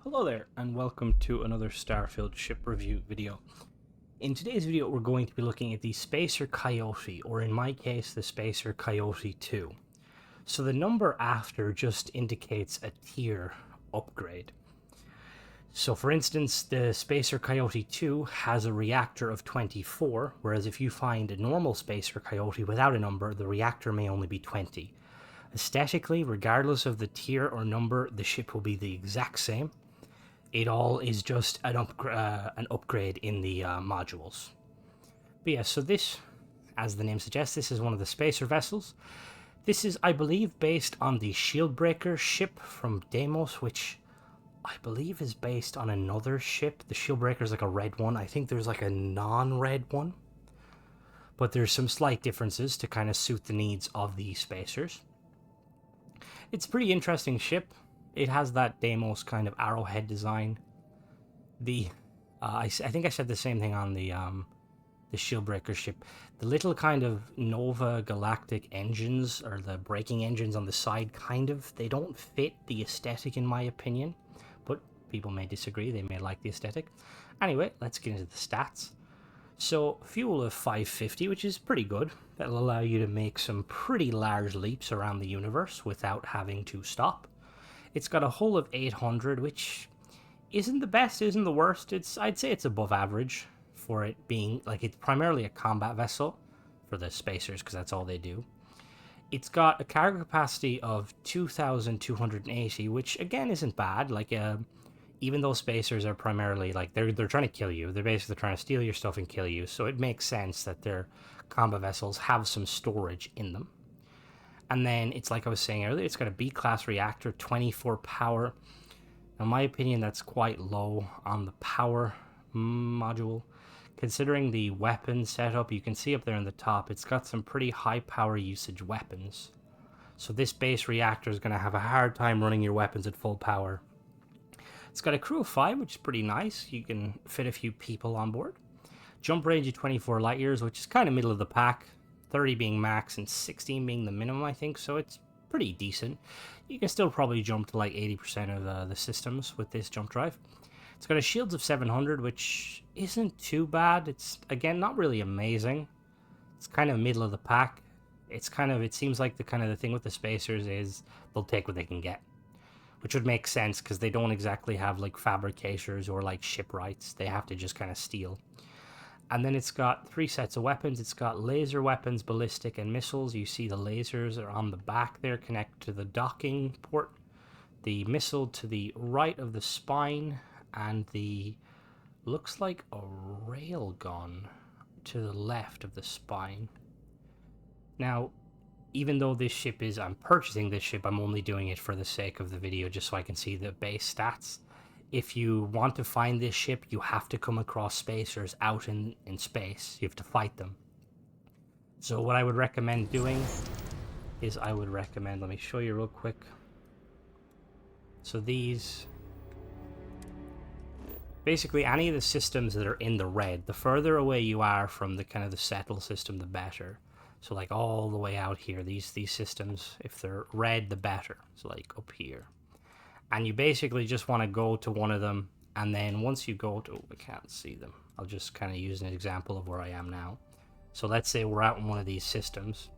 Hello there, and welcome to another Starfield ship review video. In today's video, we're going to be looking at the Spacer Coyote, or in my case, the Spacer Coyote 2. So the number after just indicates a tier upgrade. So for instance, the Spacer Coyote 2 has a reactor of 24, whereas if you find a normal Spacer Coyote without a number, the reactor may only be 20. Aesthetically, regardless of the tier or number, the ship will be the exact same. It all is just an upgrade in the modules. But yeah, so this, as the name suggests, this is one of the Spacer vessels. This is, I believe, based on the Shieldbreaker ship from Deimos, which I believe is based on another ship. The Shieldbreaker is like a red one. I think there's like a non-red one. But there's some slight differences to kind of suit the needs of the Spacers. It's a pretty interesting ship. It has that Deimos kind of arrowhead design. I think I said the same thing on the Shieldbreaker ship. The little kind of Nova Galactic engines, or the braking engines on the side, they don't fit the aesthetic in my opinion. But people may disagree, they may like the aesthetic. Anyway, let's get into the stats. So, fuel of 550, which is pretty good. That'll allow you to make some pretty large leaps around the universe without having to stop. It's got a hull of 800, which isn't the best, isn't the worst. I'd say it's above average for it being, like, it's primarily a combat vessel for the Spacers, because that's all they do. It's got a cargo capacity of 2,280, which, again, isn't bad. Like, even though Spacers are primarily, like, they're trying to kill you. They're basically trying to steal your stuff and kill you, so it makes sense that their combat vessels have some storage in them. And then it's like I was saying earlier, it's got a B-class reactor, 24 power. Now, in my opinion, that's quite low on the power module. Considering the weapon setup, you can see up there in the top, it's got some pretty high power usage weapons. So this base reactor is going to have a hard time running your weapons at full power. It's got a crew of 5, which is pretty nice. You can fit a few people on board. Jump range of 24 light years, which is kind of middle of the pack. 30 being max and 16 being the minimum, I think, so it's pretty decent. You can still probably jump to like 80% of the systems with this jump drive. It's got a shields of 700, which isn't too bad. It's, again, not really amazing. It's kind of middle of the pack. It seems like the thing with the Spacers is they'll take what they can get, which would make sense because they don't exactly have like fabricators or like shipwrights. They have to just kind of steal. And then it's got 3 sets of weapons. It's got laser weapons, ballistic, and missiles. You see the lasers are on the back there, connect to the docking port. The missile to the right of the spine, and the looks like a railgun to the left of the spine. Now, even though I'm purchasing this ship, I'm only doing it for the sake of the video, just so I can see the base stats. If you want to find this ship, you have to come across Spacers out in space. You have to fight them. So what I would recommend doing is let me show you real quick. So these, basically any of the systems that are in the red, the further away you are from the kind of the settle system, the better. So like all the way out here, these systems, if they're red, the better. So like up here. And you basically just want to go to one of them, and then once you go to... I can't see them. I'll just kind of use an example of where I am now. So let's say we're out in one of these systems.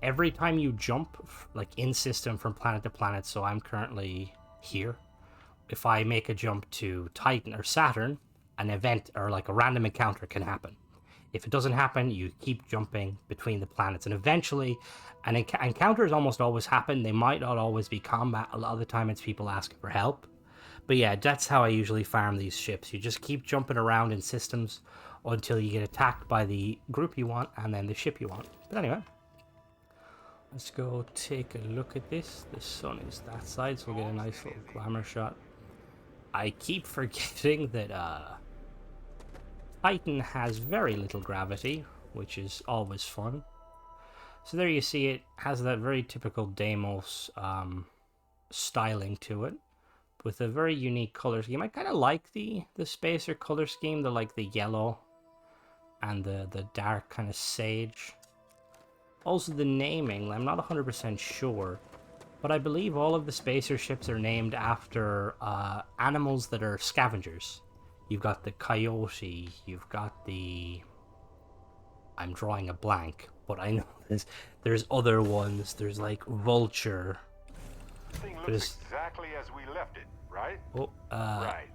Every time you jump, like in system from planet to planet, so I'm currently here. If I make a jump to Titan or Saturn, an event or like a random encounter can happen. If it doesn't happen, you keep jumping between the planets, and eventually encounters almost always happen. They might not always be combat. A lot of the time it's people asking for help. But yeah, that's how I usually farm these ships. You just keep jumping around in systems until you get attacked by the group you want and then the ship you want. But anyway, let's go take a look at this. The sun is that side, so we'll get a nice little glamour shot. I keep forgetting that Titan has very little gravity, which is always fun. So there you see it has that very typical Deimos styling to it, with a very unique color scheme. I kind of like the Spacer color scheme, the yellow and the dark kind of sage. Also the naming, I'm not 100% sure But I believe all of the spacer ships are named after animals that are scavengers. You've got the coyote, you've got the... I'm drawing a blank, but I know there's other ones. There's like vulture. Thing looks exactly as we left it, right? Oh, right.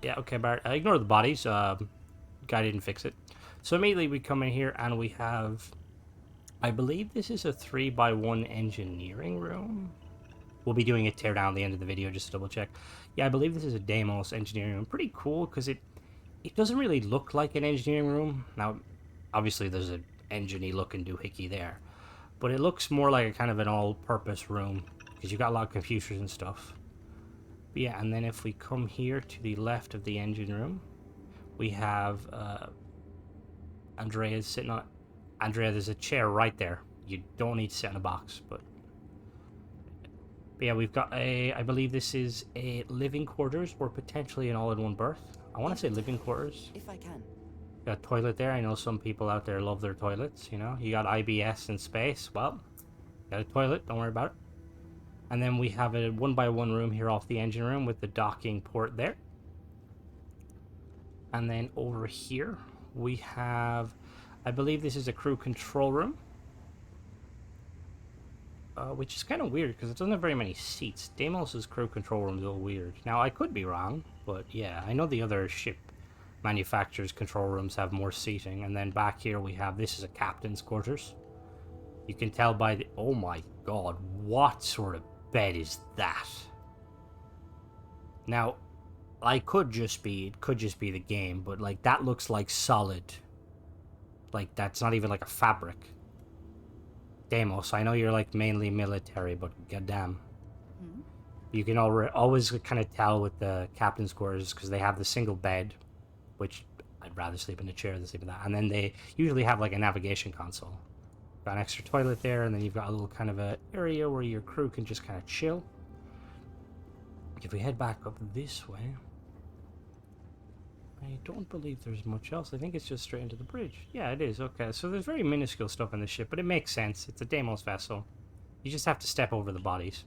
Yeah, okay, Bart. Ignore the bodies. Guy didn't fix it. So immediately we come in here and we have... I believe this is a 3x1 engineering room. We'll be doing a teardown at the end of the video just to double check. Yeah, I believe this is a Deimos engineering room. Pretty cool because it doesn't really look like an engineering room. Now, obviously there's an engine-y looking doohickey there. But it looks more like a kind of an all-purpose room because you've got a lot of computers and stuff. But yeah, and then if we come here to the left of the engine room, we have Andrea's sitting on... Andrea, there's a chair right there. You don't need to sit in a box, but yeah, we've got a... I believe this is a living quarters or potentially an all-in-one berth. I want to say living quarters. If I can. Got a toilet there. I know some people out there love their toilets, you know. You got IBS in space. Well, got a toilet. Don't worry about it. And then we have a 1x1 room here off the engine room with the docking port there. And then over here, we have... I believe this is a crew control room. Which is kind of weird because it doesn't have very many seats. Deimos' crew control room is a little weird. Now, I could be wrong, but yeah, I know the other ship manufacturers' control rooms have more seating. And then back here we have, this is a captain's quarters. You can tell by the... Oh my god, what sort of bed is that? Now, it could just be the game, but like that looks like solid. Like that's not even like a fabric. Deimos, I know you're like mainly military, but goddamn. You can always kind of tell with the captain's quarters because they have the single bed, which I'd rather sleep in a chair than sleep in that. And then they usually have like a navigation console. Got an extra toilet there, and then you've got a little kind of a area where your crew can just kind of chill. If we head back up this way, I don't believe there's much else. I think it's just straight into the bridge. Yeah, it is. Okay, so there's very minuscule stuff in the ship, but it makes sense. It's a Deimos vessel. You just have to step over the bodies.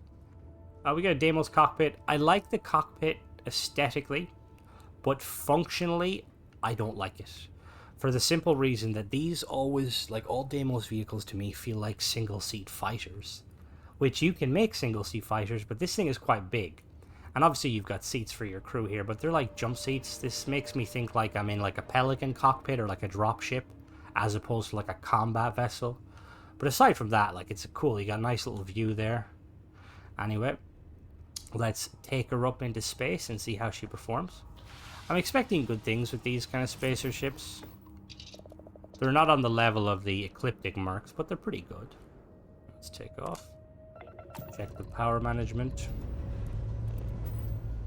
We got a Deimos cockpit. I like the cockpit aesthetically, but functionally, I don't like it. For the simple reason that these always, like all Deimos vehicles to me, feel like single-seat fighters. Which you can make single-seat fighters, but this thing is quite big. And obviously you've got seats for your crew here, but they're like jump seats. This makes me think like I'm in like a Pelican cockpit or like a drop ship, as opposed to like a combat vessel. But aside from that, like it's cool. You got a nice little view there. Anyway, let's take her up into space and see how she performs. I'm expecting good things with these kind of spacer ships. They're not on the level of the Ecliptic Mercs, but they're pretty good. Let's take off. Check the power management.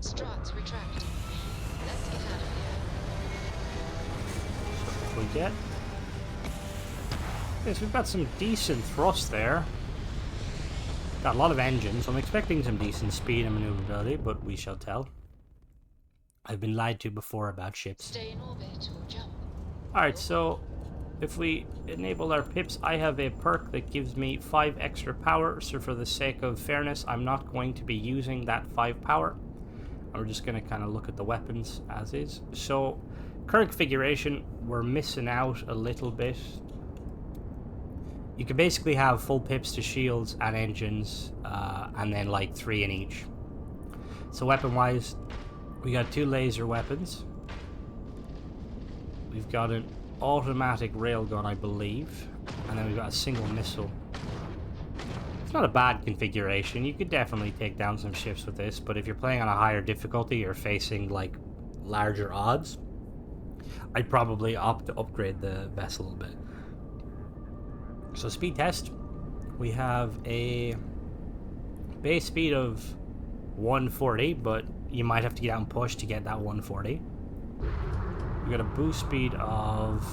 Struts retract. Let's get out of here. So we get. Yes, we've got some decent thrust there. Got a lot of engines, so I'm expecting some decent speed and maneuverability, but we shall tell. I've been lied to before about ships. Stay in orbit or jump. Alright, so if we enable our pips, I have a perk that gives me 5 extra power, so for the sake of fairness, I'm not going to be using that 5 power. We're just going to kind of look at the weapons as is. So, current configuration, we're missing out a little bit. You can basically have full pips to shields and engines, and then like 3 in each. So weapon-wise, we got 2 laser weapons. We've got an automatic railgun, I believe, and then we've got a single missile. It's not a bad configuration. You could definitely take down some ships with this, but if you're playing on a higher difficulty or facing like larger odds, I'd probably opt to upgrade the vessel a little bit. So speed test, we have a base speed of 140, but you might have to get out and push to get that 140. We got a boost speed of...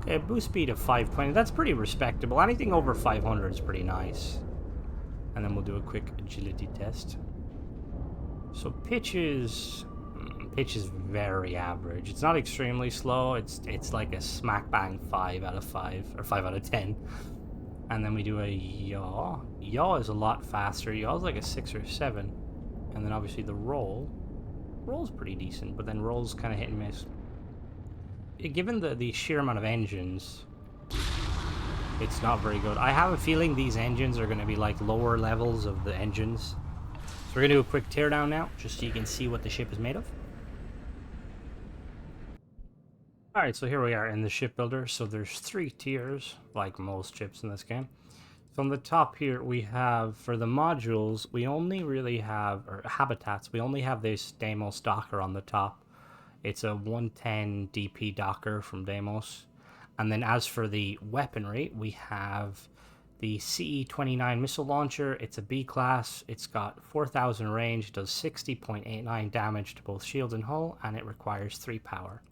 Okay, boost speed of 520. That's pretty respectable. Anything over 500 is pretty nice. And then we'll do a quick agility test. So pitch is very average. It's not extremely slow. It's like a smack bang 5 out of 5 or 5 out of 10. And then we do a yaw. Yaw is a lot faster. Yaw is like a 6 or 7. And then obviously the roll. Roll's pretty decent, but then roll's kind of hit and miss. Given the sheer amount of engines, it's not very good. I have a feeling these engines are going to be like lower levels of the engines. So we're going to do a quick teardown now, just so you can see what the ship is made of. Alright, so here we are in the shipbuilder. So there's 3 tiers, like most ships in this game. So on the top here, we have, for the modules, we only really have, or habitats, we only have this Deimos Docker on the top. It's a 110 DP Docker from Deimos. And then as for the weaponry, we have the CE-29 missile launcher. It's a B class. It's got 4,000 range, does 60.89 damage to both shield and hull, and it requires 3 power.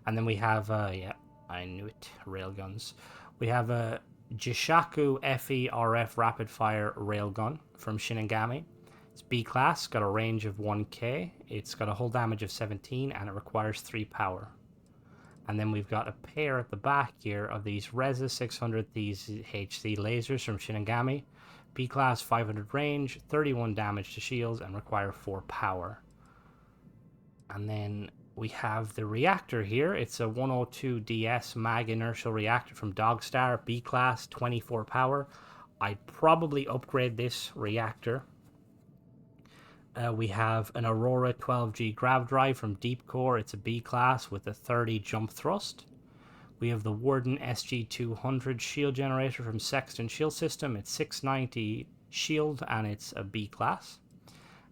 And then we have, yeah, I knew it, railguns. We have a Jishaku FE RF rapid fire railgun from Shinigami. It's B class, got a range of 1k. It's got a hull damage of 17, and it requires 3 power. And then we've got a pair at the back here of these Reza 600 these HC lasers from Shinigami. B class, 500 range, 31 damage to shields, and require 4 power. And then we have the reactor here. It's a 102DS mag inertial reactor from Dogstar, B class, 24 power. I'd probably upgrade this reactor. We have an Aurora 12G grav drive from Deep Core. It's a B class with a 30 jump thrust. We have the Warden SG200 shield generator from Sexton Shield System. It's 690 shield and it's a B class.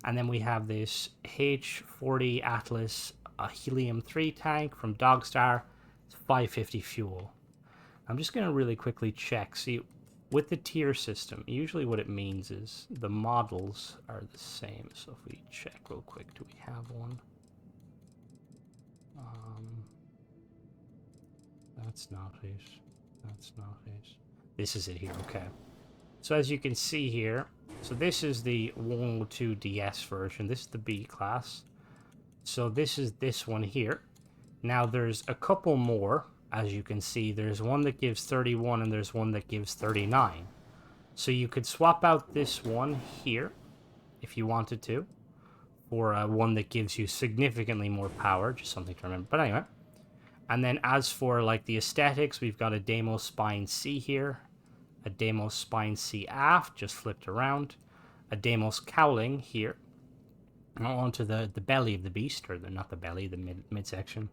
And then we have this H40 Atlas, a helium-3 tank from Dogstar. It's 550 fuel. I'm just going to really quickly check. See, with the tier system, usually what it means is the models are the same. So if we check real quick, do we have one? That's not it. That's not it. This is it here, okay. So as you can see here, so this is the 102DS version. This is the B class. So this is this one here. Now there's a couple more. As you can see, there's one that gives 31 and there's one that gives 39. So you could swap out this one here, if you wanted to, for one that gives you significantly more power, just something to remember. But anyway, and then as for like the aesthetics, we've got a Deimos Spine C here, a Deimos Spine C aft, just flipped around, a Deimos Cowling here, and onto the belly of the beast, or not the belly, the midsection.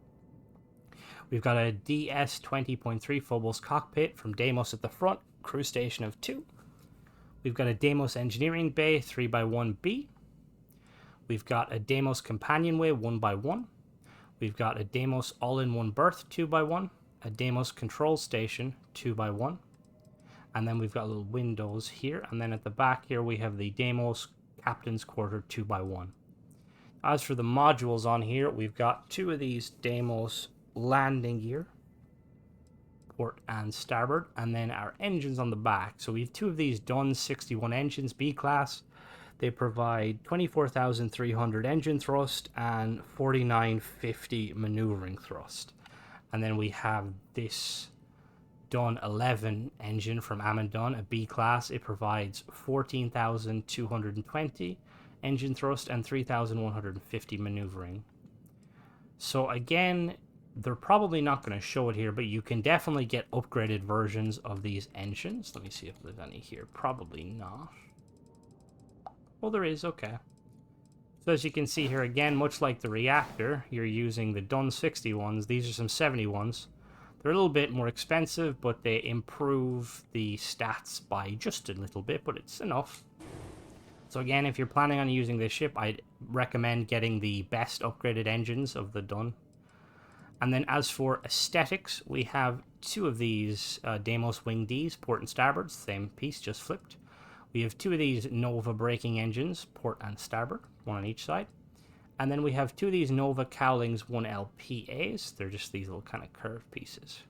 We've got a DS 20.3 Phobos cockpit from Deimos at the front, crew station of 2. We've got a Deimos engineering bay 3x1B. We've got a Deimos companionway 1x1. We've got a Deimos all-in-one berth 2x1. A Deimos control station 2x1. And then we've got little windows here. And then at the back here we have the Deimos captain's quarter 2x1. As for the modules on here, we've got 2 of these Deimos landing gear, port and starboard, and then our engines on the back. So we have 2 of these Dunn 61 engines, B class. They provide 24,300 engine thrust and 4,950 maneuvering thrust. And then we have this Dunn 11 engine from Amundsen, a B class. It provides 14,220 engine thrust and 3,150 maneuvering. So again, they're probably not going to show it here, but you can definitely get upgraded versions of these engines. Let me see if there's any here. Probably not. Well, there is. Okay. So as you can see here, again, much like the reactor, you're using the Dunn 61s. These are some 71s. They're a little bit more expensive, but they improve the stats by just a little bit, but it's enough. So again, if you're planning on using this ship, I'd recommend getting the best upgraded engines of the Dunn. And then as for aesthetics, we have 2 of these Deimos Wing Ds, port and starboard, same piece, just flipped. We have 2 of these Nova braking engines, port and starboard, one on each side. And then we have 2 of these Nova Cowlings 1LPAs. They're just these little kind of curved pieces.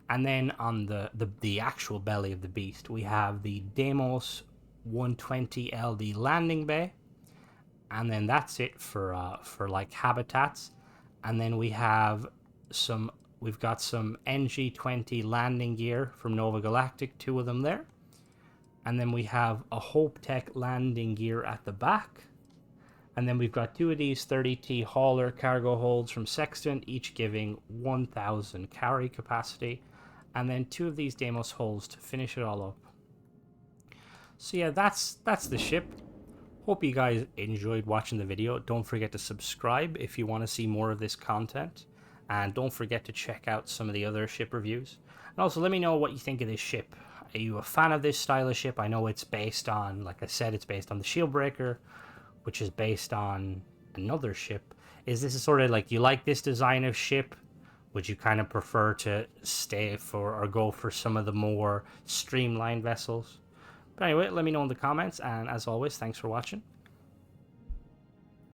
And then on the actual belly of the beast, we have the Deimos 120 LD landing bay. And then that's it for like habitats. And then we have we've got some NG20 landing gear from Nova Galactic, 2 of them there. And then we have a Hope Tech landing gear at the back. And then we've got 2 of these 30T hauler cargo holds from Sexton, each giving 1,000 carry capacity. And then 2 of these Deimos holes to finish it all up. So yeah, that's the ship. Hope you guys enjoyed watching the video. Don't forget to subscribe if you want to see more of this content. And don't forget to check out some of the other ship reviews. And also let me know what you think of this ship. Are you a fan of this style of ship? I know it's based on, like I said, it's based on the Shieldbreaker, which is based on another ship. Is this a sort of like, you like this design of ship? Would you kind of prefer to stay for or go for some of the more streamlined vessels? But anyway, let me know in the comments, and as always, thanks for watching.